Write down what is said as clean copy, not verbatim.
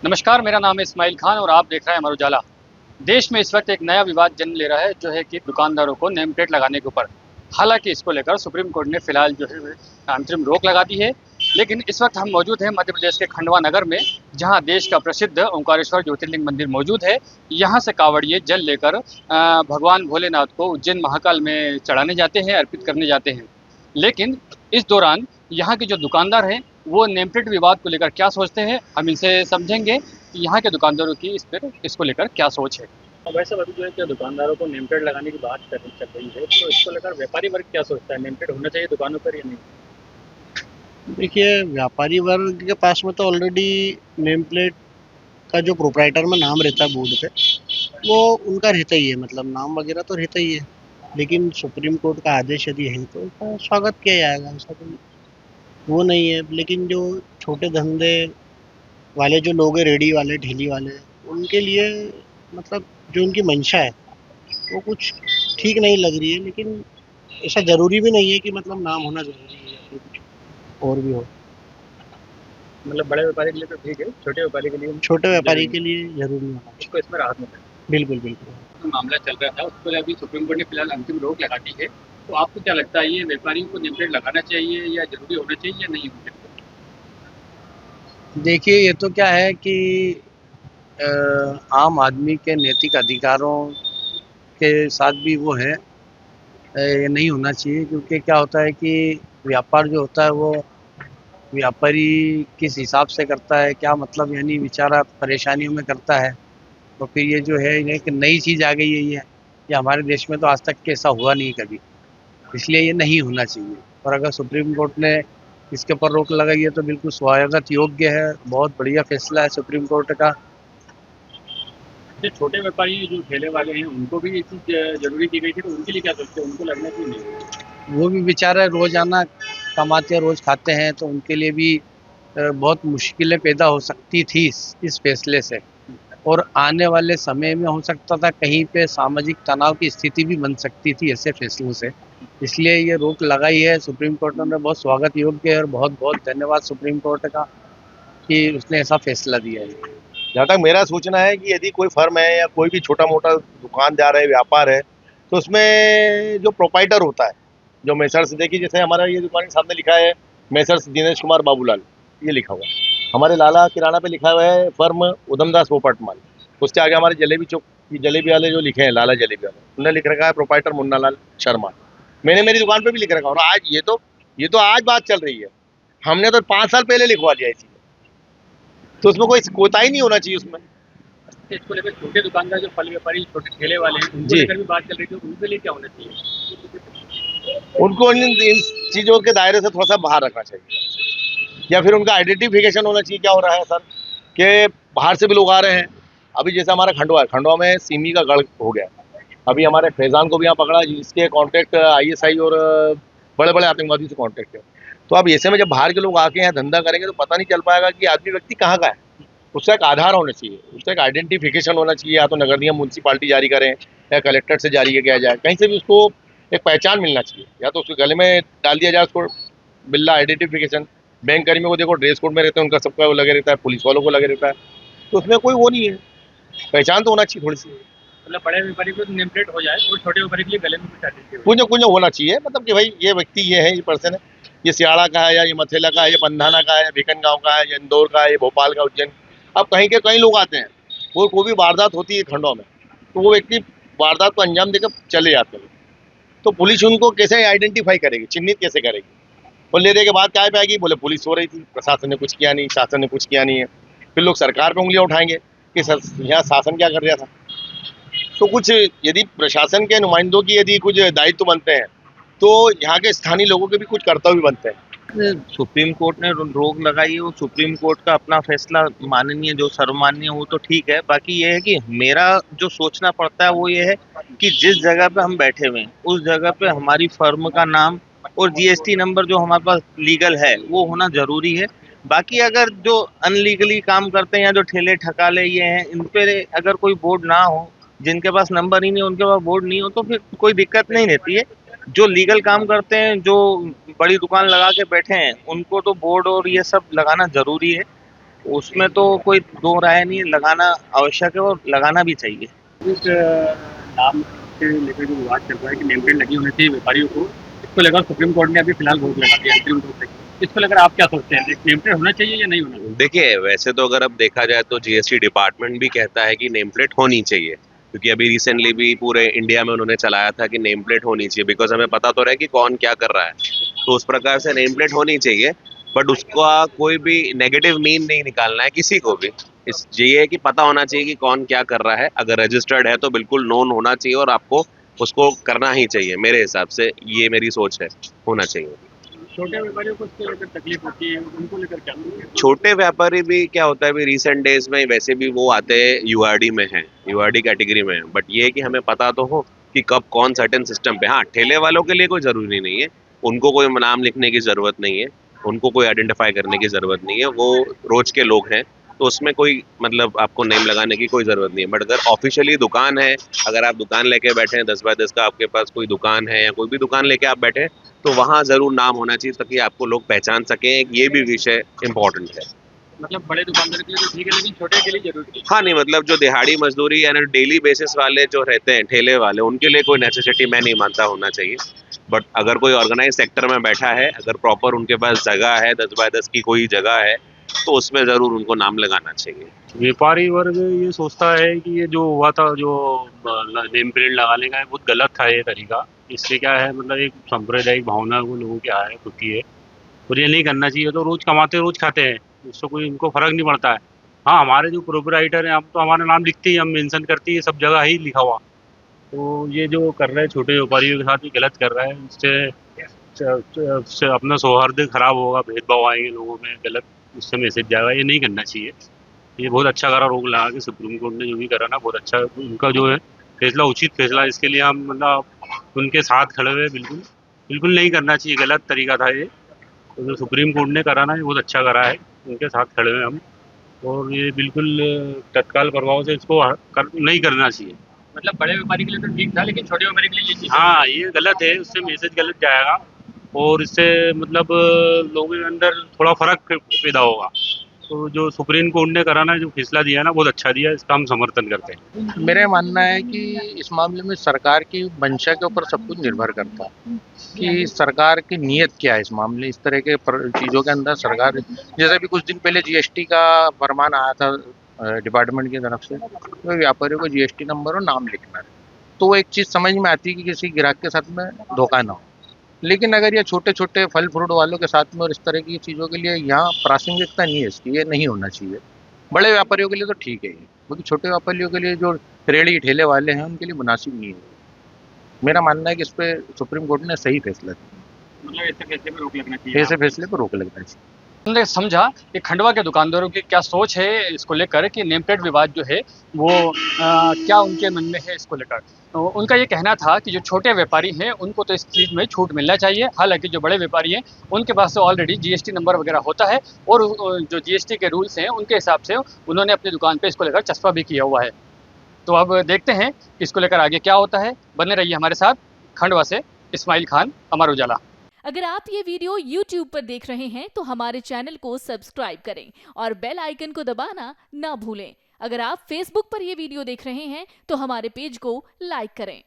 नमस्कार, मेरा नाम है इस्माइल खान और आप देख रहे हैं अमर उजाला। देश में इस वक्त एक नया विवाद जन्म ले रहा है, जो है कि दुकानदारों को नेम प्लेट लगाने के ऊपर। हालांकि इसको लेकर सुप्रीम कोर्ट ने फिलहाल जो है अंतरिम रोक लगा दी है। लेकिन इस वक्त हम मौजूद हैं मध्य प्रदेश के खंडवा नगर में, जहां देश का प्रसिद्ध ओंकारेश्वर ज्योतिर्लिंग मंदिर मौजूद है। यहाँ से कांवड़िए जल लेकर भगवान भोलेनाथ को उज्जैन महाकाल में चढ़ाने जाते हैं, अर्पित करने जाते हैं। लेकिन इस दौरान यहाँ के जो दुकानदार हैं, वो नेम प्लेट विवाद को लेकर क्या सोचते हैं, हम इनसे समझेंगे कि यहाँ के दुकानदारों की इसको लेकर क्या सोच है। अब वैसे अभी जो है कि दुकानदारों को नेम प्लेट लगाने की बात चल रही है, तो इसको लेकर व्यापारी वर्ग क्या सोचता है, नेम प्लेट होना चाहिए दुकानों पर या नहीं? देखिए, व्यापारी वर्ग के पास में तो ऑलरेडी नेम प्लेट का जो प्रोप्राइटर में नाम रहता है बोर्ड पे, वो उनका रहता ही है, मतलब नाम वगैरह तो रहता ही है। लेकिन सुप्रीम कोर्ट का आदेश यदि है तो उसका स्वागत किया जाएगा, ऐसा कोई वो नहीं है। लेकिन जो छोटे धंधे वाले जो लोग हैं, रेडी वाले, ठेली वाले, उनके लिए मतलब जो उनकी मंशा है वो कुछ ठीक नहीं लग रही है। लेकिन ऐसा ज़रूरी भी नहीं है कि मतलब नाम होना ज़रूरी है या फिर कुछ और भी हो। मतलब बड़े व्यापारी के लिए तो ठीक है, छोटे व्यापारी के लिए छोटे व्यापारी के लिए ज़रूरी नहीं होना चाहिए। उसको इसमें राहत मिले। बिल्कुल, बिल्कुल। जो मामला चल रहा था उसको अभी सुप्रीम कोर्ट ने फिलहाल अंतिम रोक लगा दी है, तो आपको क्या लगता है, ये व्यापारियों को नेम प्लेट लगाना चाहिए या जरूरी होना चाहिए या नहीं होना चाहिए? देखिए, ये तो क्या है कि आम आदमी के नैतिक अधिकारों के साथ भी वो है। ये नहीं होना चाहिए, क्योंकि क्या होता है कि व्यापार जो होता है वो व्यापारी किस हिसाब से करता है, क्या मतलब यानी बेचारा परेशानियों में करता है। तो फिर ये जो है ये एक नई चीज़ आ गई है ये हमारे देश में तो आज तक के ऐसा हुआ नहीं कभी, इसलिए ये नहीं होना चाहिए। और अगर सुप्रीम कोर्ट ने इसके ऊपर रोक लगाई है तो बिल्कुल स्वागत योग्य है, बहुत बढ़िया फैसला है सुप्रीम कोर्ट का। जो छोटे व्यापारी जो ठेले वाले हैं, उनको भी ये चीज़ जरूरी की गई थी, तो उनके लिए क्या सोचते हैं, उनको लगना चाहिए नहीं? वो भी बेचारे रोजाना कमाते हैं, रोज खाते हैं, तो उनके लिए भी बहुत मुश्किलें पैदा हो सकती थी इस फैसले से। और आने वाले समय में हो सकता था कहीं पे सामाजिक तनाव की स्थिति भी बन सकती थी ऐसे फैसलों से। इसलिए ये रोक लगाई है सुप्रीम कोर्ट ने, बहुत स्वागत योग्य है और बहुत बहुत धन्यवाद सुप्रीम कोर्ट का कि उसने ऐसा फैसला दिया है। जहाँ तक मेरा सोचना है कि यदि कोई फर्म है या कोई भी छोटा मोटा दुकानदार है, व्यापार है, तो उसमें जो प्रोपाइटर होता है, जो मेसर्स, देखिए जैसे हमारा ये दुकान के सामने लिखा है मेसर्स दिनेश कुमार बाबूलाल, ये लिखा हुआ है। हमारे लाला किराना पे लिखा हुआ है फर्म उधमदास पोपट माल। उसके आगे हमारे जलेबी चौक की जलेबी वाले जो लिखे हैं, लाला जलेबी वाले, उन्होंने लिख रखा है प्रोपाइटर मुन्नालाल शर्मा। मैंने मेरी दुकान पे भी लिख रखा, और आज ये तो आज बात चल रही है, हमने तो 5 साल पहले लिखवा लिया इसी। तो उसमें कोई कोताही नहीं होना चाहिए उसमें। इसको लेकर छोटे दुकानदार, जो फल व्यापारी, छोटे ठेले वाले हैं, उनको जी, लेकर भी बात चल रही थी, उनके लिए क्या होना चाहिए? उनको इन चीज़ों के दायरे से थोड़ा सा बाहर रखना चाहिए, या फिर उनका आइडेंटिफिकेशन होना चाहिए। क्या हो रहा है सर कि बाहर से भी लोग आ रहे हैं। अभी जैसे हमारा खंडवा है, खंडवा में सिमी का गढ़ हो गया। अभी हमारे फैजान को भी यहाँ पकड़ा, जिसके कॉन्टेक्ट ISI और बड़े बड़े आतंकवादी से कॉन्टेक्ट है। तो अब ऐसे में जब बाहर के लोग आके यहाँ धंधा करेंगे तो पता नहीं चल पाएगा कि आदमी व्यक्ति कहाँ का है। उसका एक आधार होना चाहिए, उसका एक आइडेंटिफिकेशन होना चाहिए। या तो नगर निगम म्यूनसिपालिटी जारी करें या कलेक्टर से जारी किया जाए, कहीं से भी उसको एक पहचान मिलना चाहिए। या तो उसके गले में डाल दिया जाए उसको बिल्ला आइडेंटिफिकेशन। बैंक कर्मियों को देखो ड्रेस कोड में रहते हैं, उनका सबका वो लगे रहता है, पुलिस वालों को लगे रहता है, तो उसमें कोई वो नहीं है, पहचान तो होना चाहिए थोड़ी सी। मतलब बड़े व्यापारी को नेम प्लेट हो जाए और छोटे व्यापारी के लिए गले में कुछ आइडेंटिटी हो। कुछ कुछ होना चाहिए, मतलब कि भाई ये व्यक्ति ये है, ये पर्सन है, ये सियाड़ा का है, या ये मथेला का है, ये बंधाना का है, या भिकन गाँव का है, या इंदौर का है, ये भोपाल का, उज्जैन। अब कहीं के कई लोग आते हैं, वो कोई भी वारदात होती है खंडवा में, तो वो व्यक्ति वारदात को अंजाम देकर चले जाते हैं। तो पुलिस उनको कैसे आइडेंटिफाई करेगी, चिन्हित कैसे करेगी? और लेने के बाद क्या पाएगी, बोले पुलिस सो रही थी, प्रशासन ने कुछ किया नहीं, शासन ने कुछ किया नहीं है। फिर लोग सरकार पे उंगलियां उठाएंगे कि यहाँ शासन क्या कर रहा था। तो कुछ यदि प्रशासन के नुमाइंदों की यदि कुछ दायित्व बनते हैं, तो यहाँ के स्थानीय लोगों के भी कुछ कर्तव्य बनते हैं। सुप्रीम कोर्ट ने रोक लगाई है, वो सुप्रीम कोर्ट का अपना फैसला माननीय जो सर्वमान्य वो तो ठीक है। बाकी ये है कि मेरा जो सोचना पड़ता है वो ये है कि जिस जगह पे हम बैठे हुए हैं उस जगह पे हमारी फर्म का नाम और GST नंबर जो हमारे पास लीगल है वो होना जरूरी है। बाकी अगर जो अनलीगली काम करते हैं या जो ठेले ठकाले ये हैं, इन पे अगर कोई बोर्ड ना हो, जिनके पास नंबर ही नहीं, उनके पास बोर्ड नहीं हो, तो फिर कोई दिक्कत नहीं रहती है। जो लीगल काम करते हैं, जो बड़ी दुकान लगा के बैठे हैं, उनको तो बोर्ड और ये सब लगाना जरूरी है। उसमें तो कोई दो राय नहीं है, लगाना आवश्यक है और लगाना भी चाहिए। इस नाम से लेकर जो विवाद चल रहा है कि नेम प्लेट लगी होनी चाहिए व्यापारियों को, इसको लेकर सुप्रीम कोर्ट ने अभी फिलहाल रोक लगा दी है अंतरिम रूप से। इसको लेकर आप क्या सोचते हैं, नेम प्लेट होना चाहिए या नहीं होना चाहिए? देखिए, वैसे तो अगर अब देखा जाए तो जीएसटी डिपार्टमेंट भी कहता है कि नेम प्लेट होनी चाहिए, क्योंकि अभी रिसेंटली भी पूरे इंडिया में उन्होंने चलाया था कि नेम प्लेट होनी चाहिए, बिकॉज हमें पता तो रहे कि कौन क्या कर रहा है। तो उस प्रकार से नेम प्लेट होनी चाहिए, बट उसका कोई भी नेगेटिव मीन नहीं निकालना है किसी को भी। इस ये है कि पता होना चाहिए कि कौन क्या कर रहा है। अगर रजिस्टर्ड है तो बिल्कुल नोन होना चाहिए और आपको उसको करना ही चाहिए। मेरे हिसाब से ये मेरी सोच है, होना चाहिए। छोटे व्यापारियों को इसको लेकर तकलीफ होती है, उनको लेकर क्या? छोटे व्यापारी भी क्या होता है, अभी रिसेंट डेज में वैसे भी वो आते हैं यूआरडी में हैं, यूआरडी कैटेगरी में है, बट ये है कि हमें पता तो हो कि कब कौन सर्टेन सिस्टम पे। हाँ, ठेले वालों के लिए कोई ज़रूरी नहीं है, उनको कोई नाम लिखने की ज़रूरत नहीं है, उनको कोई आइडेंटिफाई करने की ज़रूरत नहीं है, वो रोज के लोग हैं, तो उसमें कोई मतलब आपको नेम लगाने की कोई ज़रूरत नहीं है। बट अगर ऑफिशियली दुकान है, अगर आप दुकान लेके बैठे हैं 10x10 का, आपके पास कोई दुकान है या कोई भी दुकान लेके आप बैठे हैं, तो वहाँ ज़रूर नाम होना चाहिए ताकि आपको लोग पहचान सकें। ये भी विषय इम्पोर्टेंट है। मतलब बड़े दुकानदार के लिए तो ठीक है, लेकिन छोटे के लिए जरूरी है। हाँ, नहीं मतलब जो दिहाड़ी मजदूरी यानी डेली बेसिस वाले जो रहते हैं ठेले वाले, उनके लिए कोई नेसेसिटी मैं नहीं मानता होना चाहिए। बट अगर कोई ऑर्गेनाइज सेक्टर में बैठा है, अगर प्रॉपर उनके पास जगह है, 10x10 की कोई जगह है, तो उसमें ज़रूर उनको नाम लगाना चाहिए। व्यापारी वर्ग ये सोचता है कि ये जो हुआ था, जो नेम प्लेट लगाने का है, बहुत गलत था ये तरीका। इससे क्या है, मतलब एक सांप्रदायिक भावना वो लोगों की है, खुद की है, और ये नहीं करना चाहिए। तो रोज कमाते रोज खाते हैं, उससे कोई इनको फर्क नहीं पड़ता है। हाँ, हमारे जो प्रोपराइटर हैं, हम तो हमारा नाम लिखते ही, हम मेंशन करते ही, सब जगह ही लिखा हुआ। तो ये जो कर रहे हैं छोटे व्यापारियों के साथ, ये गलत कर रहा है। इससे अपना सौहार्द खराब होगा, भेदभाव आएंगे लोगों में, गलत उससे मैसेज जाएगा। ये नहीं करना चाहिए। ये बहुत अच्छा करा रोक लगा के सुप्रीम कोर्ट ने, जो भी करा ना बहुत अच्छा। उनका जो है फैसला उचित फैसला, इसके लिए हम मतलब उनके साथ खड़े हुए। बिल्कुल बिल्कुल नहीं करना चाहिए, गलत तरीका था ये। तो जो सुप्रीम कोर्ट ने करा ना, ये बहुत अच्छा करा है, उनके साथ खड़े हुए हम। और ये बिल्कुल तत्काल प्रभाव से इसको नहीं करना चाहिए। मतलब बड़े व्यापारी के लिए तो ठीक था, लेकिन छोटे व्यापारी के लिए ये चीज़ हाँ, ये गलत है, उससे मैसेज गलत जाएगा और इससे मतलब लोगों के अंदर थोड़ा फर्क पैदा होगा। तो जो सुप्रीम कोर्ट ने करा ना, जो फैसला दिया ना, बहुत अच्छा दिया, इसका हम समर्थन करते हैं। मेरा मानना है कि इस मामले में सरकार की मंशा के ऊपर सब कुछ निर्भर करता है कि सरकार की नीयत क्या है इस मामले, इस तरह के चीज़ों के अंदर सरकार, जैसे भी कुछ दिन पहले जीएसटी का फरमान आया था डिपार्टमेंट की तरफ से, तो व्यापारियों को जीएसटी नंबर और नाम लिखना है, तो वो एक चीज़ समझ में आती है कि किसी ग्राहक के साथ में धोखा ना हो। लेकिन अगर ये छोटे छोटे फल फ्रूट वालों के साथ में और इस तरह की चीज़ों के लिए यहाँ प्रासंगिकता नहीं है इसकी, ये नहीं होना चाहिए। बड़े व्यापारियों के लिए तो ठीक है ये, क्योंकि छोटे व्यापारियों के लिए जो रेड़ी ठेले वाले हैं उनके लिए मुनासिब नहीं है। मेरा मानना है कि इस पर सुप्रीम कोर्ट ने सही फैसला दिया, मतलब ऐसे फैसले पर रोक लगना चाहिए। ऐसे फैसले पर रोक लगना चाहिए। हमने समझा कि खंडवा के दुकानदारों की क्या सोच है इसको लेकर, कि नेम प्लेट विवाद जो है वो क्या उनके मन में है इसको लेकर। तो उनका ये कहना था कि जो छोटे व्यापारी हैं उनको तो इस चीज़ में छूट मिलना चाहिए, हालांकि जो बड़े व्यापारी हैं उनके पास तो ऑलरेडी जीएसटी नंबर वगैरह होता है, और जो जीएसटी के रूल्स हैं उनके हिसाब से उन्होंने अपनी दुकान पर इसको लेकर चस्पा भी किया हुआ है। तो अब देखते हैं कि इसको लेकर आगे क्या होता है। बने रहिए हमारे साथ। खंडवा से इस्माइल खान, अमर उजाला। अगर आप ये वीडियो YouTube पर देख रहे हैं तो हमारे चैनल को सब्सक्राइब करें और बेल आइकन को दबाना ना भूलें। अगर आप Facebook पर ये वीडियो देख रहे हैं तो हमारे पेज को लाइक करें।